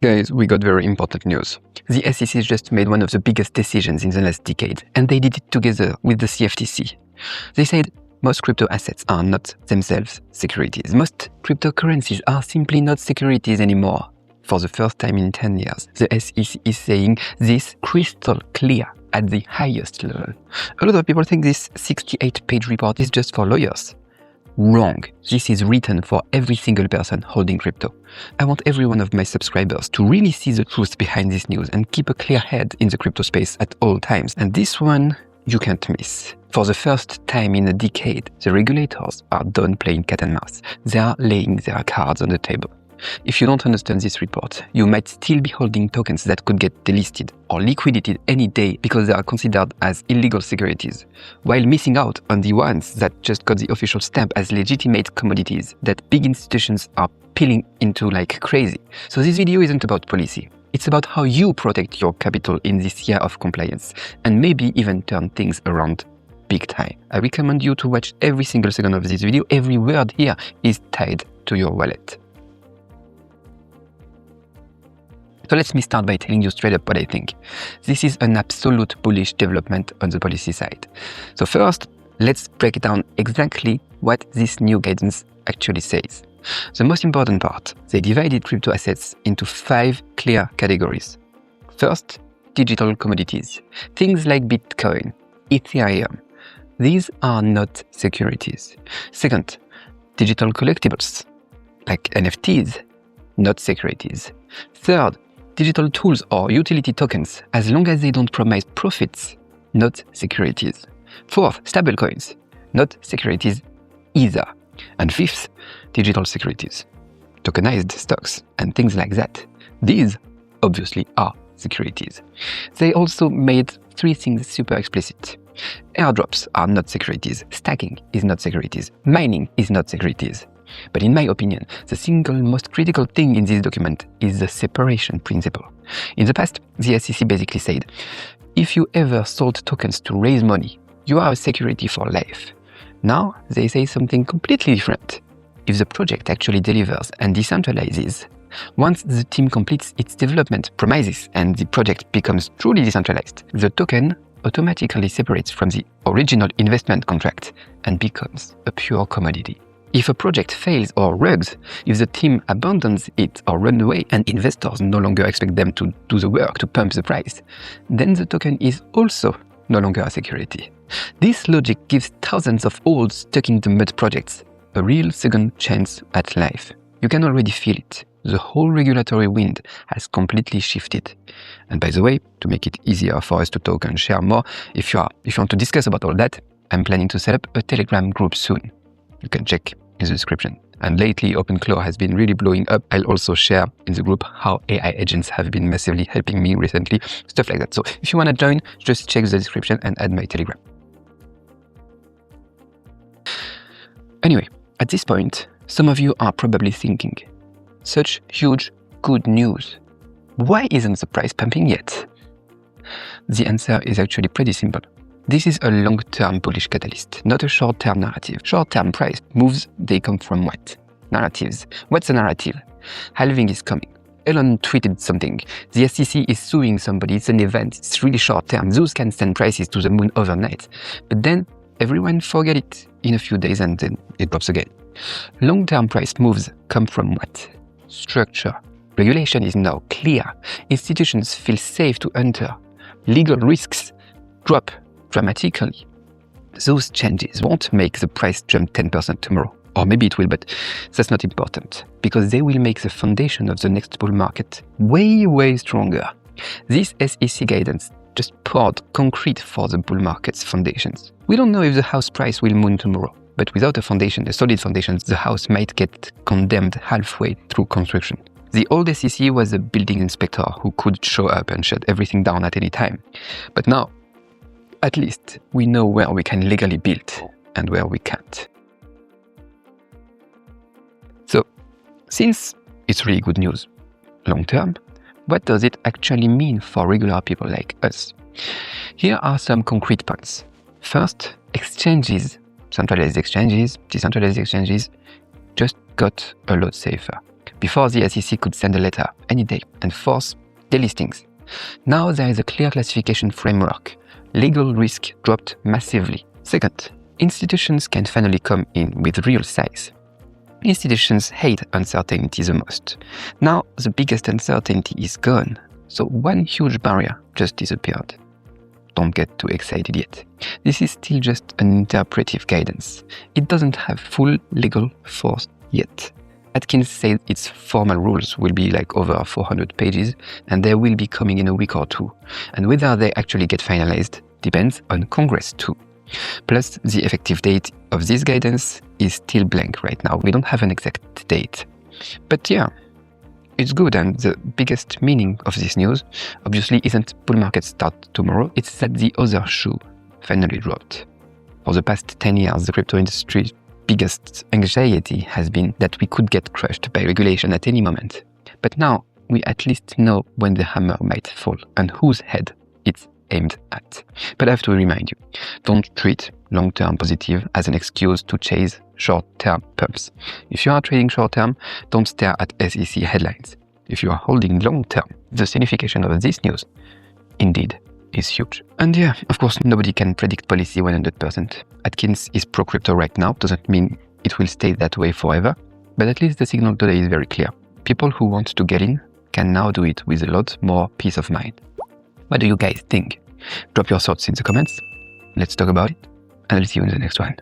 Guys, we got very important news. The SEC just made one of the biggest decisions in the last decade, and they did it together with the CFTC. They said most crypto assets are not themselves securities. Most cryptocurrencies are simply not securities anymore. For the first time in 10 years, the SEC is saying this crystal clear at the highest level. A lot of people think this 68-page report is just for lawyers. Wrong. This is written for every single person holding crypto. I want every one of my subscribers to really see the truth behind this news and keep a clear head in the crypto space at all times. And this one, you can't miss. For the first time in a decade, the regulators are done playing cat and mouse. They are laying their cards on the table. If you don't understand this report, you might still be holding tokens that could get delisted or liquidated any day because they are considered as illegal securities, while missing out on the ones that just got the official stamp as legitimate commodities that big institutions are peeling into like crazy. So this video isn't about policy. It's about how you protect your capital in this year of compliance and maybe even turn things around big time. I recommend you to watch every single second of this video. Every word here is tied to your wallet. So let me start by telling you straight up what I think. This is an absolute bullish development on the policy side. So first, let's break down exactly what this new guidance actually says. The most important part, they divided crypto assets into 5 clear categories. First, digital commodities. Things like Bitcoin, Ethereum. These are not securities. Second, digital collectibles, like NFTs, not securities. Third, digital tools or utility tokens, as long as they don't promise profits, not securities. Fourth, stablecoins, not securities either. And fifth, digital securities, tokenized stocks and things like that. These obviously are securities. They also made 3 things super explicit. Airdrops are not securities, stacking is not securities, mining is not securities. But in my opinion, the single most critical thing in this document is the separation principle. In the past, the SEC basically said, if you ever sold tokens to raise money, you are a security for life. Now, they say something completely different. If the project actually delivers and decentralizes, once the team completes its development promises and the project becomes truly decentralized, the token automatically separates from the original investment contract and becomes a pure commodity. If a project fails or rugs, if the team abandons it or runs away and investors no longer expect them to do the work to pump the price, then the token is also no longer a security. This logic gives thousands of old stuck-in-the-mud projects a real second chance at life. You can already feel it. The whole regulatory wind has completely shifted. And by the way, to make it easier for us to talk and share more, if you want to discuss about all that, I'm planning to set up a Telegram group soon. You can check in the description. And lately, OpenClaw has been really blowing up. I'll also share in the group how AI agents have been massively helping me recently, stuff like that. So if you want to join, just check the description and add my Telegram. Anyway, at this point, some of you are probably thinking, such huge good news. Why isn't the price pumping yet? The answer is actually pretty simple. This is a long-term bullish catalyst, not a short-term narrative. Short-term price moves, they come from what? Narratives. What's a narrative? Halving is coming. Elon tweeted something. The SEC is suing somebody. It's an event. It's really short-term. Those can send prices to the moon overnight. But then everyone forget it in a few days and then it drops again. Long-term price moves come from what? Structure. Regulation is now clear. Institutions feel safe to enter. Legal risks drop dramatically. Those changes won't make the price jump 10% tomorrow. Or maybe it will, but that's not important, because they will make the foundation of the next bull market way, way stronger. This SEC guidance just poured concrete for the bull market's foundations. We don't know if the house price will moon tomorrow, but without a foundation, a solid foundation, the house might get condemned halfway through construction. The old SEC was a building inspector who could show up and shut everything down at any time. But now, at least we know where we can legally build and where we can't. So, since it's really good news long term, what does it actually mean for regular people like us? Here are some concrete points. First, exchanges, centralized exchanges, decentralized exchanges, just got a lot safer. Before, the SEC could send a letter any day and force delistings. Now there is a clear classification framework. Legal risk dropped massively. Second, institutions can finally come in with real size. Institutions hate uncertainty the most. Now the biggest uncertainty is gone, so one huge barrier just disappeared. Don't get too excited yet. This is still just an interpretive guidance. It doesn't have full legal force yet. Atkins said its formal rules will be like over 400 pages and they will be coming in a week or two. And whether they actually get finalized depends on Congress too. Plus, the effective date of this guidance is still blank right now. We don't have an exact date. But yeah, it's good, and the biggest meaning of this news obviously isn't bull market start tomorrow, it's that the other shoe finally dropped. For the past 10 years, the crypto industry's biggest anxiety has been that we could get crushed by regulation at any moment. But now we at least know when the hammer might fall and whose head it's aimed at. But I have to remind you, don't treat long-term positive as an excuse to chase short-term pumps. If you are trading short-term, don't stare at SEC headlines. If you are holding long-term, the signification of this news indeed is huge. And yeah, of course, nobody can predict policy 100%. Atkins is pro-crypto right now, doesn't mean it will stay that way forever, but at least the signal today is very clear. People who want to get in can now do it with a lot more peace of mind. What do you guys think? Drop your thoughts in the comments. Let's talk about it, and I'll see you in the next one.